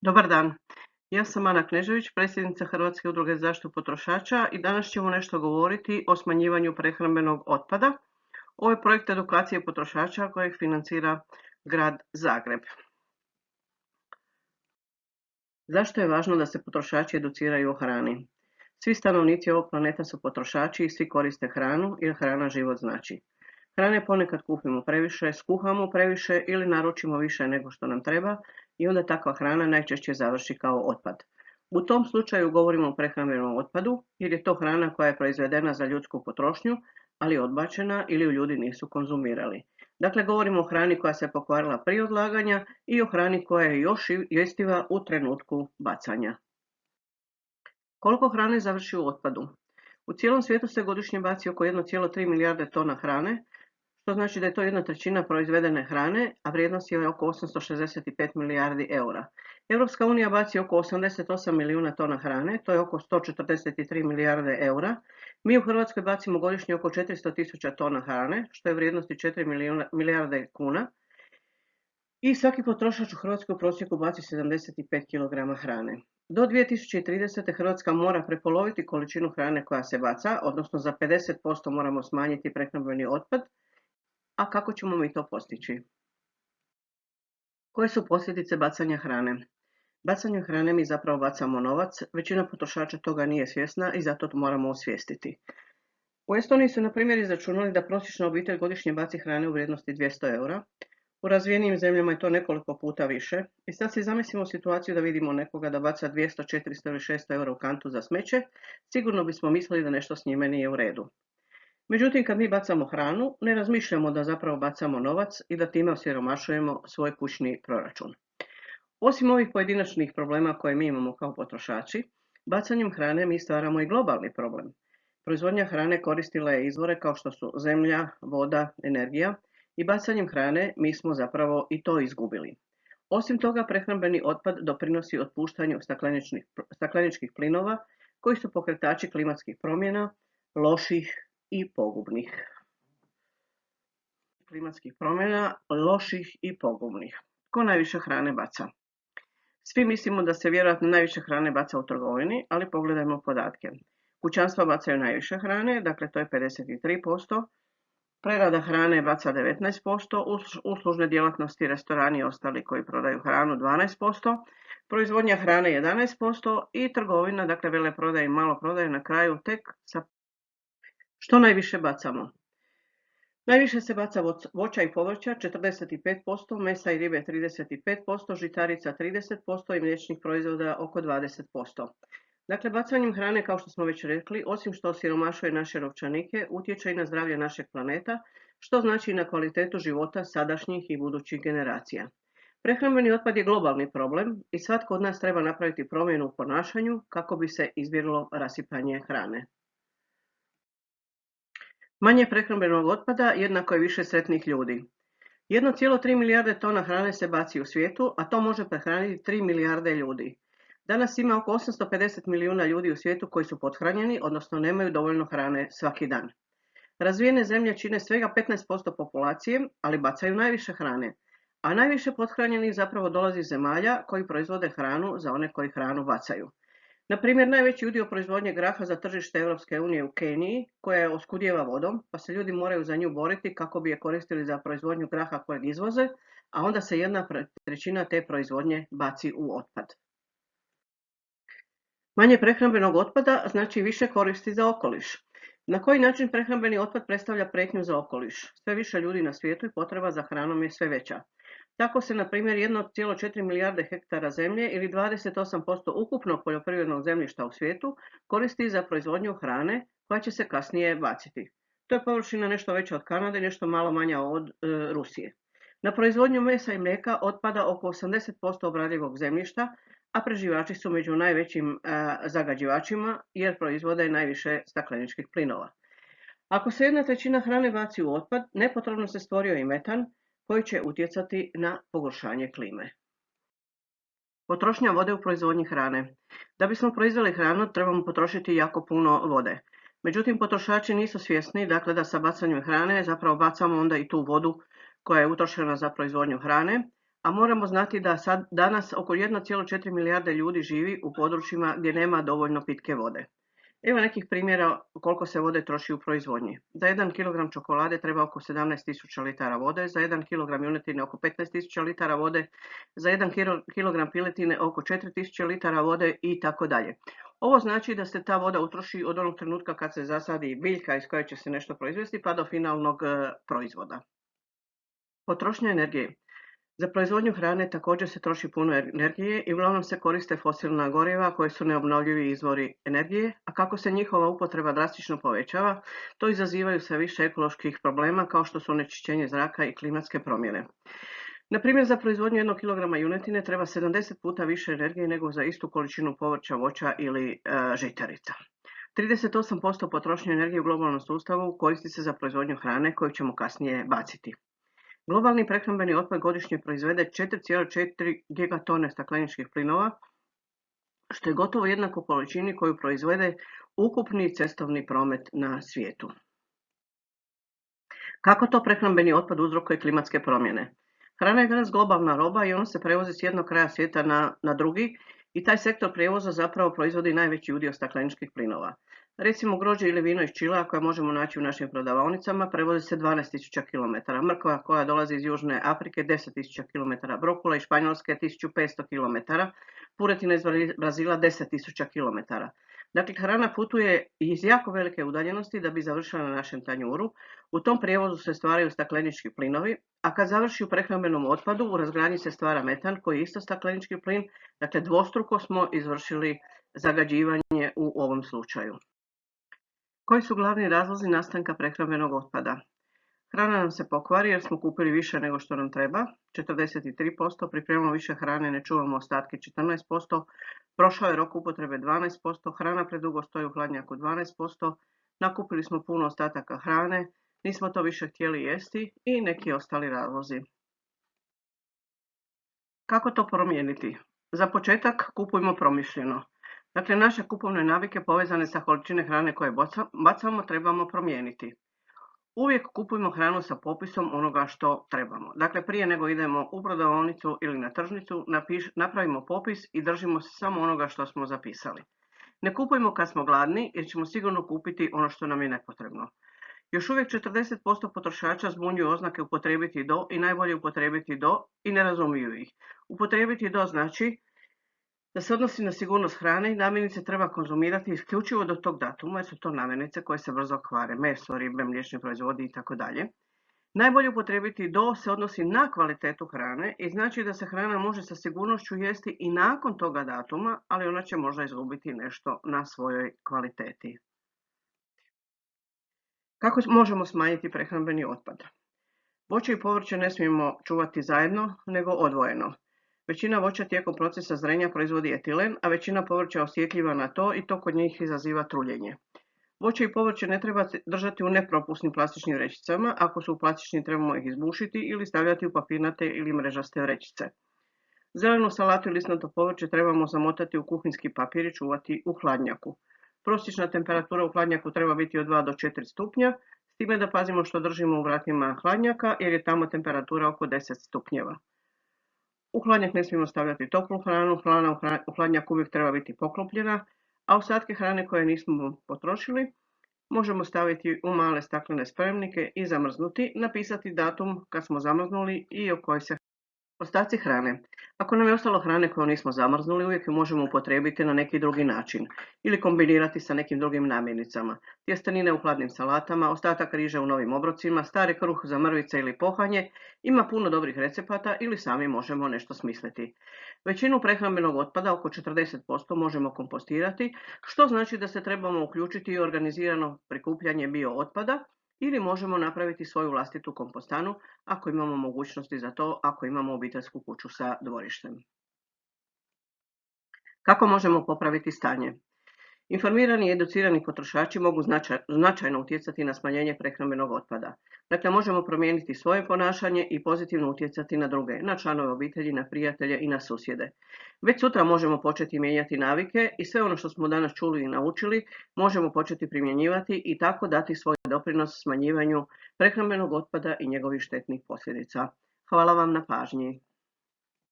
Dobar dan, ja sam Ana Knežević, predsjednica Hrvatske udruge za zaštitu potrošača i danas ćemo nešto govoriti o smanjivanju prehrambenog otpada. Ovo je projekt edukacije potrošača kojeg financira grad Zagreb. Zašto je važno da se potrošači educiraju o hrani? Svi stanovnici ovog planeta su potrošači i svi koriste hranu jer hrana život znači. Hrane ponekad kupimo previše, skuhamo previše ili naručimo više nego što nam treba i onda takva hrana najčešće završi kao otpad. U tom slučaju govorimo o prehrambenom otpadu jer je to hrana koja je proizvedena za ljudsku potrošnju, ali odbačena ili ju ljudi nisu konzumirali. Dakle, govorimo o hrani koja se pokvarila prije odlaganja i o hrani koja je još jestiva u trenutku bacanja. Koliko hrane završi u otpadu? U cijelom svijetu se godišnje baci oko 1,3 milijarde tona hrane, što znači da je to 1/3 proizvedene hrane, a vrijednost je oko 865 milijardi eura. Europska unija baci oko 88 milijuna tona hrane, to je oko 143 milijarde eura. Mi u Hrvatskoj bacimo godišnje oko 400 tisuća tona hrane, što je vrijednosti 4 milijarde kuna. I svaki potrošač u Hrvatskoj u prosjeku baci 75 kg hrane. Do 2030. Hrvatska mora prepoloviti količinu hrane koja se baca, odnosno za 50% moramo smanjiti prehrambeni otpad. A kako ćemo mi to postići? Koje su posljedice bacanja hrane? Bacanjem hrane mi zapravo bacamo novac, većina potrošača toga nije svjesna i zato to moramo osvijestiti. U Estoniji su na primjer izračunali da prosječna obitelj godišnje baci hrane u vrijednosti 200 eura. U razvijenijim zemljama je to nekoliko puta više. I sad si zamislimo situaciju da vidimo nekoga da baca 200, 400 ili 600 eura u kantu za smeće, sigurno bismo mislili da nešto s njime nije u redu. Međutim, kad mi bacamo hranu, ne razmišljamo da zapravo bacamo novac i da time osiromašujemo svoj kućni proračun. Osim ovih pojedinačnih problema koje mi imamo kao potrošači, bacanjem hrane mi stvaramo i globalni problem. Proizvodnja hrane koristila je izvore kao što su zemlja, voda, energija i bacanjem hrane mi smo zapravo i to izgubili. Osim toga, prehrambeni otpad doprinosi otpuštanju stakleničkih plinova koji su pokretači klimatskih promjena, loših i pogubnih. Tko najviše hrane baca? Svi mislimo da se vjerojatno najviše hrane baca u trgovini, ali pogledajmo podatke. Kućanstva bacaju najviše hrane, dakle to je 53%. Prerada hrane baca 19%, uslužne djelatnosti, restorani i ostali koji prodaju hranu 12%, proizvodnja hrane 11% i trgovina, dakle veleprodaja i maloprodaja na kraju tek sa. Što najviše bacamo? Najviše se baca voća i povrća 45%, mesa i ribe 35%, žitarica 30% i mliječnih proizvoda oko 20%. Dakle, bacanjem hrane, kao što smo već rekli, osim što osiromašuje naše novčanike, utječe i na zdravlje našeg planeta, što znači i na kvalitetu života sadašnjih i budućih generacija. Prehrambeni otpad je globalni problem i svatko od nas treba napraviti promjenu u ponašanju kako bi se izbjeglo rasipanje hrane. Manje prehrambenog otpada jednako je više sretnih ljudi. 1,3 milijarde tona hrane se baci u svijetu, a to može prehraniti 3 milijarde ljudi. Danas ima oko 850 milijuna ljudi u svijetu koji su pothranjeni, odnosno nemaju dovoljno hrane svaki dan. Razvijene zemlje čine svega 15% populacije, ali bacaju najviše hrane, a najviše pothranjenih zapravo dolazi iz zemalja koji proizvode hranu za one koji hranu bacaju. Na primjer, najveći udio proizvodnje graha za tržište Europske unije u Keniji, koja oskudijeva vodom, pa se ljudi moraju za nju boriti kako bi je koristili za proizvodnju graha kojeg izvoze, a onda se 1/3 te proizvodnje baci u otpad. Manje prehrambenog otpada znači više koristi za okoliš. Na koji način prehrambeni otpad predstavlja prijetnju za okoliš? Sve više ljudi na svijetu i potreba za hranom je sve veća. Tako se, na primjer, 1,4 milijarde hektara zemlje ili 28% ukupnog poljoprivrednog zemljišta u svijetu koristi za proizvodnju hrane koja će se kasnije baciti. To je površina nešto veća od Kanade, nešto malo manja od Rusije. Na proizvodnju mesa i mlijeka otpada oko 80% obradivog zemljišta, a preživači su među najvećim zagađivačima jer proizvode najviše stakleničkih plinova. Ako se 1/3 hrane baci u otpad, nepotrebno se stvorio i metan koji će utjecati na pogoršanje klime. Potrošnja vode u proizvodnji hrane. Da bismo proizveli hranu, trebamo potrošiti jako puno vode. Međutim, potrošači nisu svjesni, dakle, da sa bacanjem hrane zapravo bacamo onda i tu vodu koja je utrošena za proizvodnju hrane, A moramo znati da danas oko 1,4 milijarde ljudi živi u područjima gdje nema dovoljno pitke vode. Evo nekih primjera koliko se vode troši u proizvodnji. Za 1 kg čokolade treba oko 17.000 litara vode, za 1 kg junetine oko 15.000 litara vode, za 1 kg piletine oko 4.000 litara vode i tako dalje. Ovo znači da se ta voda utroši od onog trenutka kad se zasadi biljka iz koje će se nešto proizvesti pa do finalnog proizvoda. Potrošnja energije. Za proizvodnju hrane također se troši puno energije i uglavnom se koriste fosilna goriva koje su neobnovljivi izvori energije, a kako se njihova upotreba drastično povećava, to izazivaju sve više ekoloških problema kao što su onečišćenje zraka i klimatske promjene. Na primjer, za proizvodnju 1 kg junetine treba 70 puta više energije nego za istu količinu povrća, voća ili žitarica. 38% potrošnje energije u globalnom sustavu koristi se za proizvodnju hrane koju ćemo kasnije baciti. Globalni prehrambeni otpad godišnje proizvede 4,4 gigatone stakleničkih plinova, što je gotovo jednako količini koju proizvede ukupni cestovni promet na svijetu. Kako to prehrambeni otpad uzrokuje klimatske promjene? Hrana je danas globalna roba i ona se prevozi s jednog kraja svijeta na drugi i taj sektor prijevoza zapravo proizvodi najveći udio stakleničkih plinova. Recimo grožđe ili vino iz Čilea koje možemo naći u našim prodavaonicama prevozi se 12.000 km, mrkva koja dolazi iz Južne Afrike 10.000 km, brokula iz Španjolske 1.500 km, puretina iz Brazila 10.000 km. Dakle, hrana putuje iz jako velike udaljenosti da bi završila na našem tanjuru. U tom prijevozu se stvaraju staklenički plinovi, a kad završi u prehrambenom otpadu, u razgradnji se stvara metan koji je isto staklenički plin. Dakle, dvostruko smo izvršili zagađivanje u ovom slučaju. Koji su glavni razlozi nastanka prehrambenog otpada? Hrana nam se pokvari jer smo kupili više nego što nam treba, 43%, pripremamo više hrane, ne čuvamo ostatke 14%, prošao je rok upotrebe 12%, hrana predugo stoji u hladnjaku 12%, nakupili smo puno ostataka hrane, nismo to više htjeli jesti i neki ostali razlozi. Kako to promijeniti? Za početak kupujmo promišljeno. Dakle, naše kupovne navike povezane sa količine hrane koje bacamo trebamo promijeniti. Uvijek kupujmo hranu sa popisom onoga što trebamo. Dakle, prije nego idemo u prodavaonicu ili na tržnicu, napravimo popis i držimo se samo onoga što smo zapisali. Ne kupujmo kad smo gladni jer ćemo sigurno kupiti ono što nam je nepotrebno. Još uvijek 40% potrošača zbunjuju oznake upotrijebiti do i najbolje upotrijebiti do i ne razumiju ih. Upotrijebiti do znači da se odnosi na sigurnost hrane i namirnice treba konzumirati isključivo do tog datuma jer su to namirnice koje se brzo kvare, meso, ribe, mliječni proizvodi itd. Najbolje upotrijebiti do se odnosi na kvalitetu hrane i znači da se hrana može sa sigurnošću jesti i nakon toga datuma, ali ona će možda izgubiti nešto na svojoj kvaliteti. Kako možemo smanjiti prehrambeni otpad? Voće i povrće ne smijemo čuvati zajedno, nego odvojeno. Većina voća tijekom procesa zrenja proizvodi etilen, a većina povrća je osjetljiva na to i to kod njih izaziva truljenje. Voće i povrće ne treba držati u nepropusnim plastičnim vrećicama, ako su u plastičnim trebamo ih izbušiti ili stavljati u papirnate ili mrežaste vrećice. Zelenu salatu i listnato povrće trebamo zamotati u kuhinjski papir i čuvati u hladnjaku. Prosječna temperatura u hladnjaku treba biti od 2 do 4 stupnja, s time da pazimo što držimo u vratima hladnjaka jer je tamo temperatura oko 10 stupnjeva. U hladnjak ne smijemo stavljati toplu hranu, hrana u hladnjak uvijek treba biti poklopljena, a ostatke hrane koje nismo potrošili možemo staviti u male staklene spremnike i zamrznuti, napisati datum kad smo zamrznuli i o kojoj se ostaci hrane. Ako nam je ostalo hrane koju nismo zamrznuli, uvijek ju možemo upotrijebiti na neki drugi način ili kombinirati sa nekim drugim namirnicama. Tjestenine u hladnim salatama, ostatak riže u novim obrocima, stari kruh za mrvice ili pohanje, ima puno dobrih recepata ili sami možemo nešto smisliti. Većinu prehrambenog otpada, oko 40%, možemo kompostirati, što znači da se trebamo uključiti i organizirano prikupljanje biootpada, ili možemo napraviti svoju vlastitu kompostanu ako imamo mogućnosti za to, ako imamo obiteljsku kuću sa dvorištem. Kako možemo popraviti stanje? Informirani i educirani potrošači mogu značajno utjecati na smanjenje prehrambenog otpada. Dakle, možemo promijeniti svoje ponašanje i pozitivno utjecati na druge, na članove obitelji, na prijatelje i na susjede. Već sutra možemo početi mijenjati navike i sve ono što smo danas čuli i naučili možemo početi primjenjivati i tako dati svoj doprinos smanjivanju prehrambenog otpada i njegovih štetnih posljedica. Hvala vam na pažnji.